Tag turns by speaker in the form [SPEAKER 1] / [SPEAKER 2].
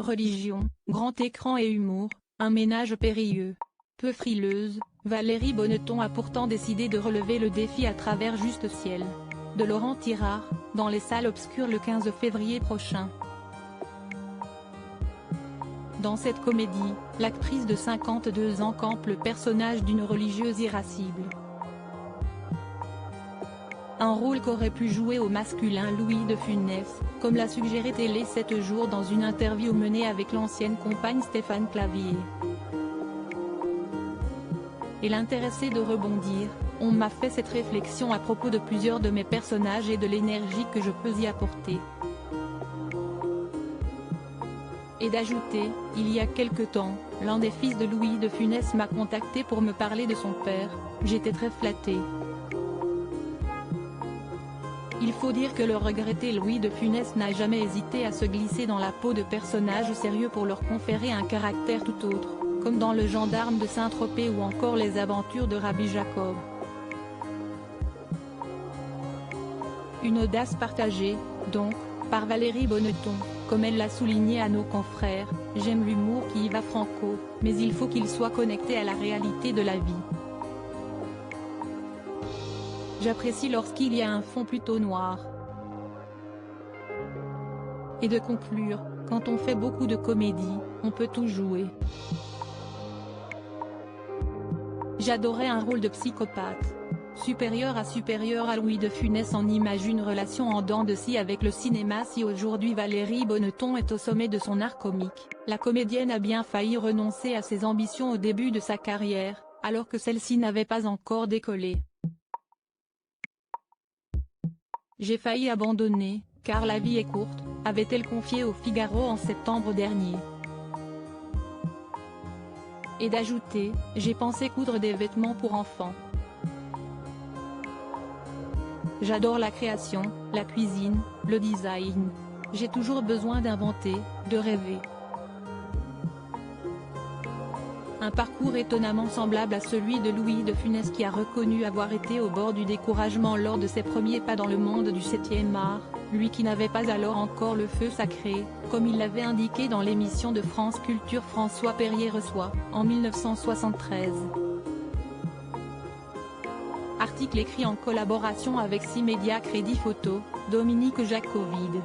[SPEAKER 1] religion, grand écran et humour, un ménage périlleux. Peu frileuse, Valérie Bonneton a pourtant décidé de relever le défi à travers Juste Ciel. De Laurent Tirard, dans les salles obscures le 15 février prochain. Dans cette comédie, l'actrice de 52 ans campe le personnage d'une religieuse irascible. Un rôle qu'aurait pu jouer au masculin Louis de Funès, comme l'a suggéré Télé 7 jours dans une interview menée avec l'ancienne compagne Stéphane Clavier. Et l'intéressé de rebondir, on m'a fait cette réflexion à propos de plusieurs de mes personnages et de l'énergie que je peux y apporter. Et d'ajouter, il y a quelque temps, l'un des fils de Louis de Funès m'a contacté pour me parler de son père, j'étais très flattée. Il faut dire que le regretté Louis de Funès n'a jamais hésité à se glisser dans la peau de personnages sérieux pour leur conférer un caractère tout autre, comme dans Le Gendarme de Saint-Tropez ou encore Les Aventures de Rabbi Jacob. Une audace partagée, donc, par Valérie Bonneton, comme elle l'a souligné à nos confrères, j'aime l'humour qui y va franco, mais il faut qu'il soit connecté à la réalité de la vie. J'apprécie lorsqu'il y a un fond plutôt noir. Et de conclure, quand on fait beaucoup de comédie, on peut tout jouer. J'adorais un rôle de psychopathe. Supérieur à Louis de Funès en image, une relation en dents de scie avec le cinéma. Si aujourd'hui Valérie Bonneton est au sommet de son art comique, la comédienne a bien failli renoncer à ses ambitions au début de sa carrière, alors que celle-ci n'avait pas encore décollé. J'ai failli abandonner, car la vie est courte, avait-elle confié au Figaro en septembre dernier. Et d'ajouter, j'ai pensé coudre des vêtements pour enfants. J'adore la création, la cuisine, le design. J'ai toujours besoin d'inventer, de rêver. Un parcours étonnamment semblable à celui de Louis de Funès qui a reconnu avoir été au bord du découragement lors de ses premiers pas dans le monde du 7e art, lui qui n'avait pas alors encore le feu sacré, comme il l'avait indiqué dans l'émission de France Culture François Perrier reçoit, en 1973. Article écrit en collaboration avec 6 médias Crédit Photo, Dominique Jacovide.